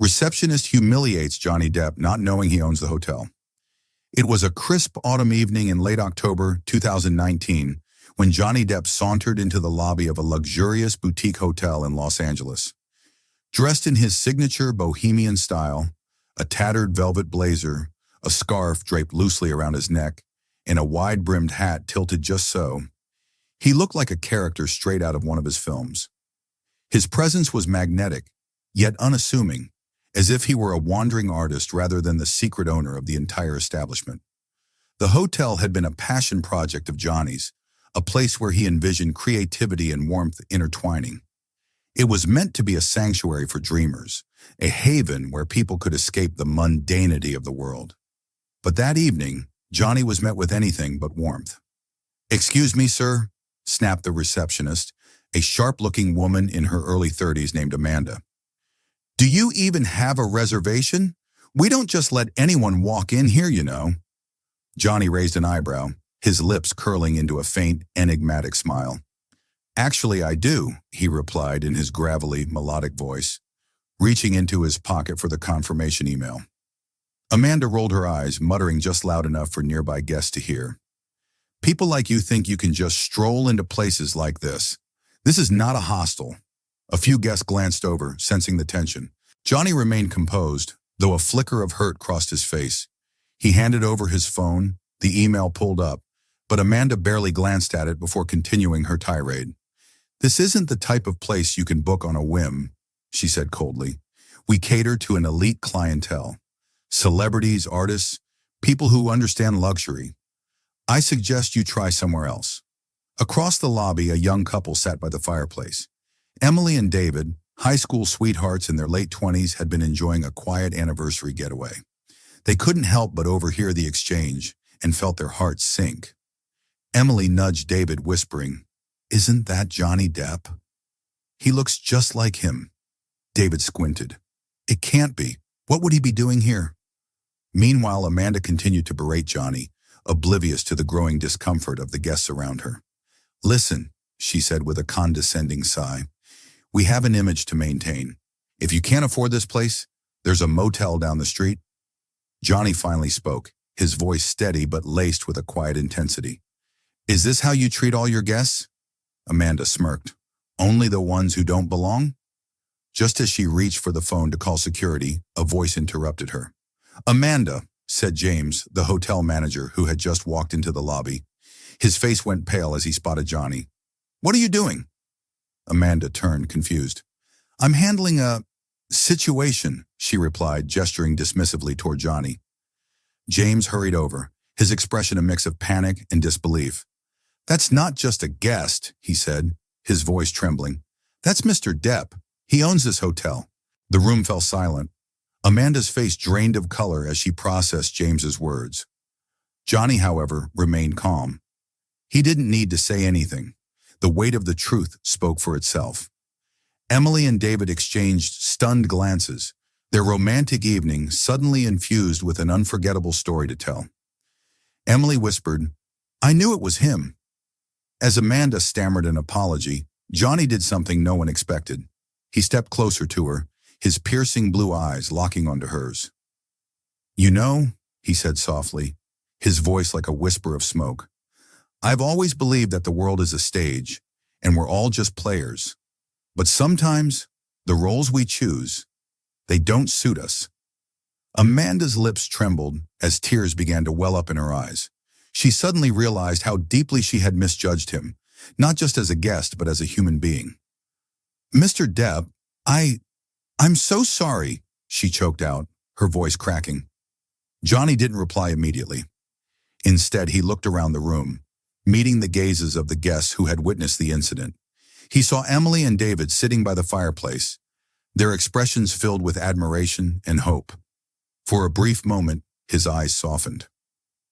Receptionist humiliates Johnny Depp not knowing he owns the hotel. It was a crisp autumn evening in late October 2019 when Johnny Depp sauntered into the lobby of a luxurious boutique hotel in Los Angeles. Dressed in his signature bohemian style, a tattered velvet blazer, a scarf draped loosely around his neck, and a wide-brimmed hat tilted just so, he looked like a character straight out of one of his films. His presence was magnetic, yet unassuming, as if he were a wandering artist rather than the secret owner of the entire establishment. The hotel had been a passion project of Johnny's, a place where he envisioned creativity and warmth intertwining. It was meant to be a sanctuary for dreamers, a haven where people could escape the mundanity of the world. But that evening, Johnny was met with anything but warmth. "Excuse me, sir," snapped the receptionist, a sharp-looking woman in her early 30s named Amanda. "Do you even have a reservation? We don't just let anyone walk in here, you know." Johnny raised an eyebrow, his lips curling into a faint, enigmatic smile. "Actually, I do," he replied in his gravelly, melodic voice, reaching into his pocket for the confirmation email. Amanda rolled her eyes, muttering just loud enough for nearby guests to hear. "People like you think you can just stroll into places like this. This is not a hostel." A few guests glanced over, sensing the tension. Johnny remained composed, though a flicker of hurt crossed his face. He handed over his phone, the email pulled up, but Amanda barely glanced at it before continuing her tirade. "This isn't the type of place you can book on a whim," she said coldly. "We cater to an elite clientele. Celebrities, artists, people who understand luxury. I suggest you try somewhere else." Across the lobby, a young couple sat by the fireplace. Emily and David, high school sweethearts in their late 20s, had been enjoying a quiet anniversary getaway. They couldn't help but overhear the exchange and felt their hearts sink. Emily nudged David, whispering, "Isn't that Johnny Depp? He looks just like him." David squinted. "It can't be. What would he be doing here?" Meanwhile, Amanda continued to berate Johnny, oblivious to the growing discomfort of the guests around her. "Listen," she said with a condescending sigh, "we have an image to maintain. If you can't afford this place, there's a motel down the street." Johnny finally spoke, his voice steady but laced with a quiet intensity. "Is this how you treat all your guests?" Amanda smirked. "Only the ones who don't belong?" Just as she reached for the phone to call security, a voice interrupted her. "Amanda," said James, the hotel manager who had just walked into the lobby. His face went pale as he spotted Johnny. "What are you doing?" Amanda turned, confused. "I'm handling a situation," she replied, gesturing dismissively toward Johnny. James hurried over, his expression a mix of panic and disbelief. "That's not just a guest," he said, his voice trembling. "That's Mr. Depp. He owns this hotel." The room fell silent. Amanda's face drained of color as she processed James's words. Johnny, however, remained calm. He didn't need to say anything. The weight of the truth spoke for itself. Emily and David exchanged stunned glances, their romantic evening suddenly infused with an unforgettable story to tell. Emily whispered, "I knew it was him." As Amanda stammered an apology, Johnny did something no one expected. He stepped closer to her, his piercing blue eyes locking onto hers. "You know," he said softly, his voice like a whisper of smoke, "I've always believed that the world is a stage, and we're all just players. But sometimes, the roles we choose, they don't suit us." Amanda's lips trembled as tears began to well up in her eyes. She suddenly realized how deeply she had misjudged him, not just as a guest, but as a human being. "Mr. Depp, I'm so sorry," she choked out, her voice cracking. Johnny didn't reply immediately. Instead, he looked around the room, meeting the gazes of the guests who had witnessed the incident. He saw Emily and David sitting by the fireplace, their expressions filled with admiration and hope. For a brief moment, his eyes softened.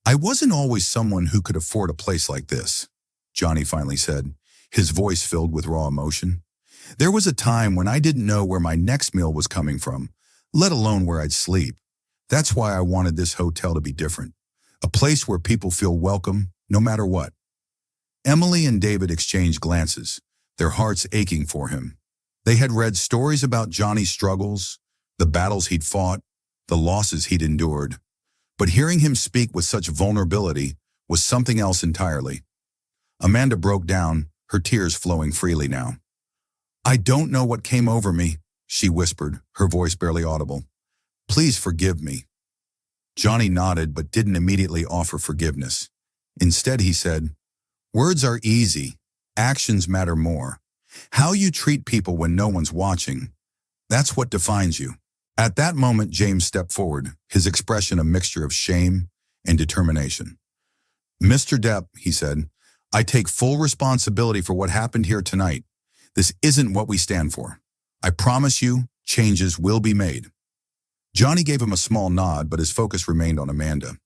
"I wasn't always someone who could afford a place like this," Johnny finally said, his voice filled with raw emotion. "There was a time when I didn't know where my next meal was coming from, let alone where I'd sleep. That's why I wanted this hotel to be different, a place where people feel welcome no matter what." Emily and David exchanged glances, their hearts aching for him. They had read stories about Johnny's struggles, the battles he'd fought, the losses he'd endured. But hearing him speak with such vulnerability was something else entirely. Amanda broke down, her tears flowing freely now. "I don't know what came over me," she whispered, her voice barely audible. "Please forgive me." Johnny nodded but didn't immediately offer forgiveness. Instead, he said, "Words are easy. Actions matter more. How you treat people when no one's watching, that's what defines you." At that moment, James stepped forward, his expression a mixture of shame and determination. "Mr. Depp," he said, "I take full responsibility for what happened here tonight. This isn't what we stand for. I promise you, changes will be made." Johnny gave him a small nod, but his focus remained on Amanda.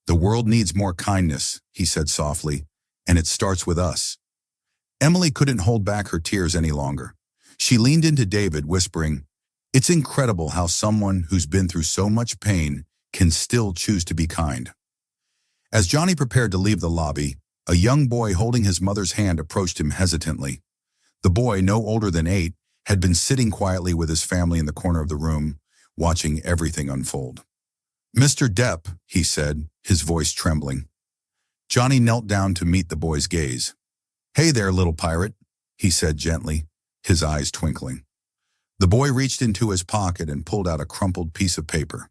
"The world needs more kindness," he said softly, "and it starts with us." Emily couldn't hold back her tears any longer. She leaned into David, whispering, "It's incredible how someone who's been through so much pain can still choose to be kind." As Johnny prepared to leave the lobby, a young boy holding his mother's hand approached him hesitantly. The boy, no older than 8, had been sitting quietly with his family in the corner of the room, watching everything unfold. "Mr. Depp," he said, his voice trembling. Johnny knelt down to meet the boy's gaze. "Hey there, little pirate," he said gently, his eyes twinkling. The boy reached into his pocket and pulled out a crumpled piece of paper.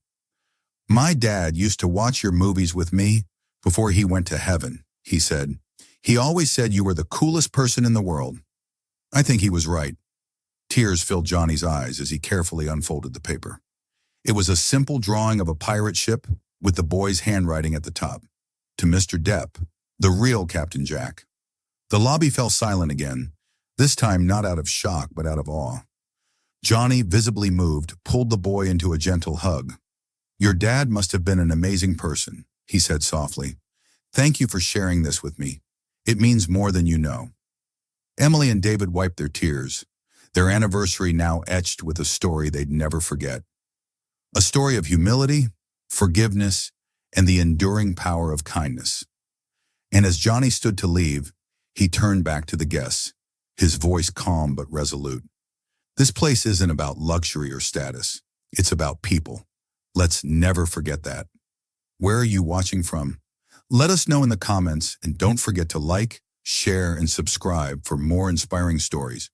"My dad used to watch your movies with me before he went to heaven," he said. "He always said you were the coolest person in the world." I think he was right. Tears filled Johnny's eyes as he carefully unfolded the paper. It was a simple drawing of a pirate ship with the boy's handwriting at the top. "To Mr. Depp, the real Captain Jack." The lobby fell silent again, this time not out of shock but out of awe. Johnny, visibly moved, pulled the boy into a gentle hug. "Your dad must have been an amazing person," he said softly. "Thank you for sharing this with me. It means more than you know." Emily and David wiped their tears, their anniversary now etched with a story they'd never forget. A story of humility, forgiveness, and the enduring power of kindness. And as Johnny stood to leave, he turned back to the guests, his voice calm but resolute. "This place isn't about luxury or status. It's about people. Let's never forget that." Where are you watching from? Let us know in the comments, and don't forget to like, share, and subscribe for more inspiring stories.